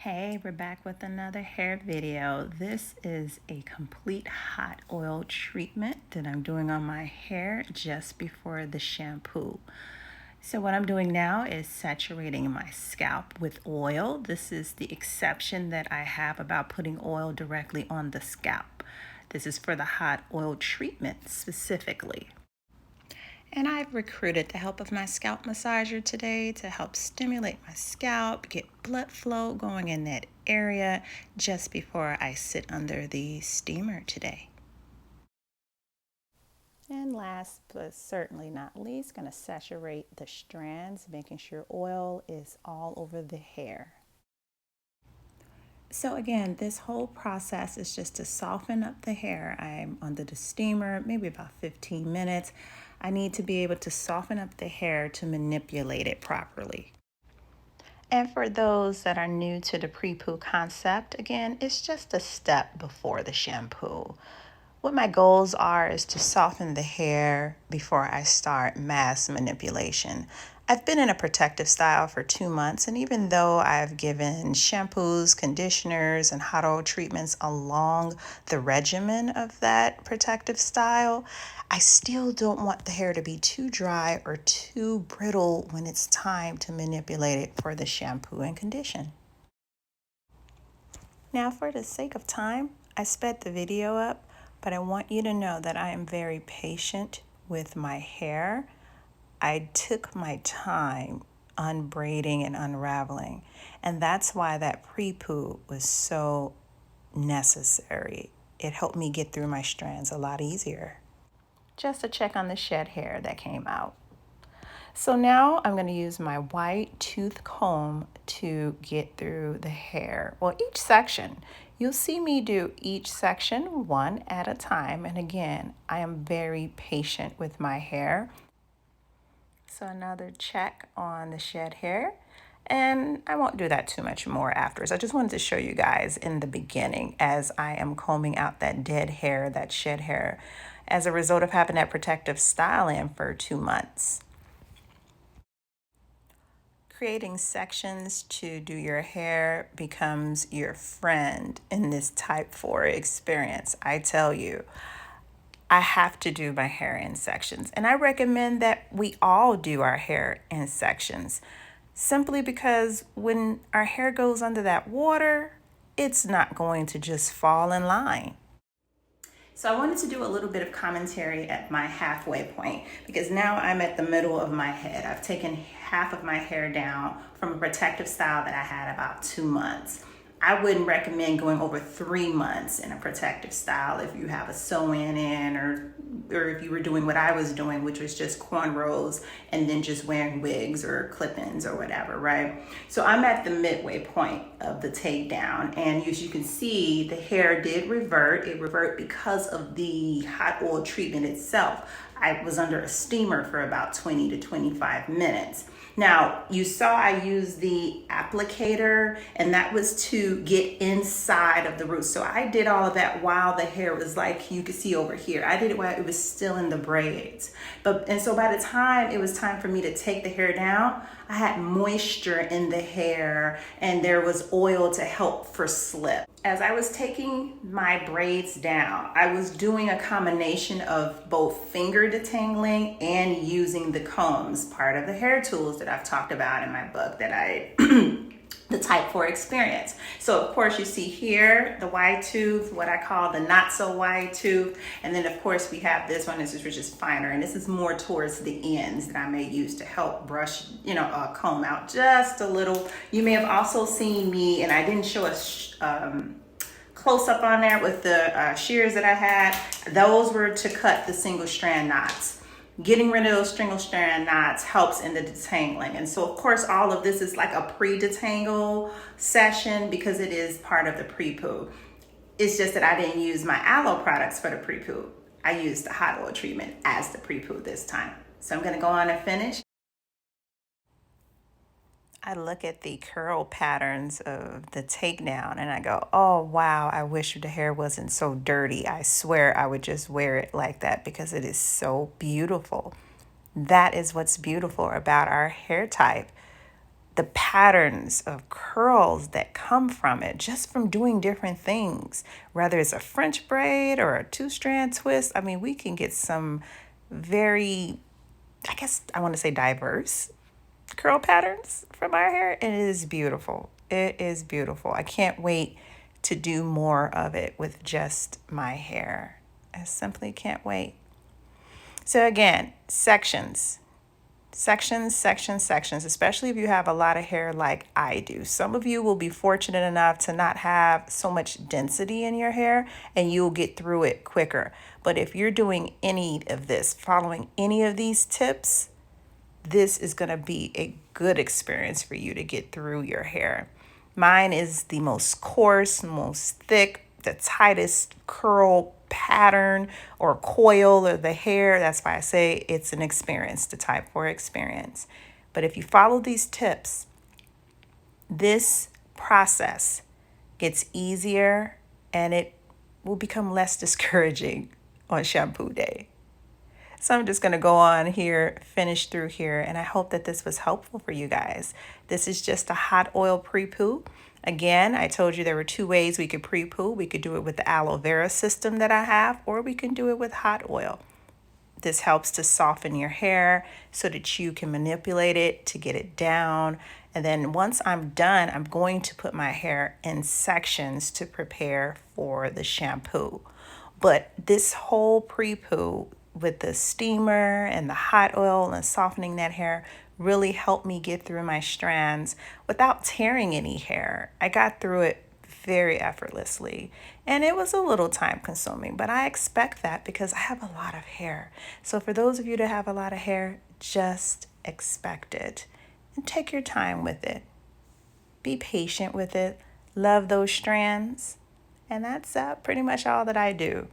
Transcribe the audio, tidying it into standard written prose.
Hey, we're back with another hair video. This is a complete hot oil treatment that I'm doing on my hair just before the shampoo. So what I'm doing now is saturating my scalp with oil. This is the exception that I have about putting oil directly on the scalp. This is for the hot oil treatment specifically. And I've recruited the help of my scalp massager today to help stimulate my scalp, get blood flow going in that area just before I sit under the steamer today. And last but certainly not least, going to saturate the strands, making sure oil is all over the hair. So again, this whole process is just to soften up the hair. I'm under the steamer, maybe about 15 minutes. I need to be able to soften up the hair to manipulate it properly. And for those that are new to the pre-poo concept, again, it's just a step before the shampoo. What my goals are is to soften the hair before I start mass manipulation. I've been in a protective style for 2 months, and even though I've given shampoos, conditioners, and hot oil treatments along the regimen of that protective style, I still don't want the hair to be too dry or too brittle when it's time to manipulate it for the shampoo and condition. Now, for the sake of time, I sped the video up, but I want you to know that I am very patient with my hair. I took my time unbraiding and unraveling, and that's why that pre-poo was so necessary. It helped me get through my strands a lot easier. Just to check on the shed hair that came out. So now I'm going to use my white tooth comb to get through the hair. Well, each section. You'll see me do each section one at a time. And again, I am very patient with my hair. So another check on the shed hair. And I won't do that too much more afterwards. I just wanted to show you guys in the beginning as I am combing out that dead hair, that shed hair, as a result of having that protective style in for 2 months. Creating sections to do your hair becomes your friend in this type 4 experience. I tell you, I have to do my hair in sections, and I recommend that we all do our hair in sections simply because when our hair goes under that water, it's not going to just fall in line. So I wanted to do a little bit of commentary at my halfway point because now I'm at the middle of my head. I've taken half of my hair down from a protective style that I had about 2 months. I wouldn't recommend going over 3 months in a protective style if you have a sew-in or if you were doing what I was doing, which was just cornrows and then just wearing wigs or clip-ins or whatever, right? So I'm at the midway point of the takedown, and as you can see, the hair did revert. It reverted because of the hot oil treatment itself. I was under a steamer for about 20 to 25 minutes. Now, you saw I used the applicator, and that was to get inside of the roots. So I did all of that while the hair was like, you could see over here. I did it while it was still in the braids. And so by the time it was time for me to take the hair down, I had moisture in the hair and there was oil to help for slip. As I was taking my braids down, I was doing a combination of both finger detangling and using the combs, part of the hair tools that I've talked about in my book that the type 4 experience. So of course you see here the wide tooth, what I call the not so wide tooth. And then of course we have this one, which is finer. And this is more towards the ends that I may use to help brush, comb out just a little. You may have also seen me, and I didn't show a close up on there with the shears that I had. Those were to cut the single strand knots. Getting rid of those single strand knots helps in the detangling. And so of course, all of this is like a pre-detangle session because it is part of the pre-poo. It's just that I didn't use my aloe products for the pre-poo. I used the hot oil treatment as the pre-poo this time. So I'm gonna go on and finish. I look at the curl patterns of the takedown and I go, oh, wow, I wish the hair wasn't so dirty. I swear I would just wear it like that because it is so beautiful. That is what's beautiful about our hair type. the patterns of curls that come from it just from doing different things, whether it's a French braid or a 2-strand twist. I mean, we can get some very, I guess I want to say diverse curl patterns from our hair. And it is beautiful. It is beautiful. I can't wait to do more of it with just my hair. I simply can't wait. So again, sections, especially if you have a lot of hair like I do. Some of you will be fortunate enough to not have so much density in your hair and you'll get through it quicker. But if you're doing any of this, following any of these tips, this is going to be a good experience for you to get through your hair. Mine is the most coarse, most thick, the tightest curl pattern or coil of the hair. That's why I say it's an experience, the type 4 experience. But if you follow these tips, this process gets easier and it will become less discouraging on shampoo day. So I'm just going to go on here, finish through here, and I hope that this was helpful for you guys. This is just a hot oil pre-poo. Again, I told you there were 2 ways we could pre-poo. We could do it with the aloe vera system that I have, or we can do it with hot oil. This helps to soften your hair so that you can manipulate it to get it down. And then once I'm done, I'm going to put my hair in sections to prepare for the shampoo. But this whole pre-poo with the steamer and the hot oil and softening that hair really helped me get through my strands without tearing any hair. I got through it very effortlessly, and it was a little time consuming, but I expect that because I have a lot of hair. So for those of you that have a lot of hair, just expect it and take your time with it. Be patient with it. Love those strands. And that's pretty much all that I do.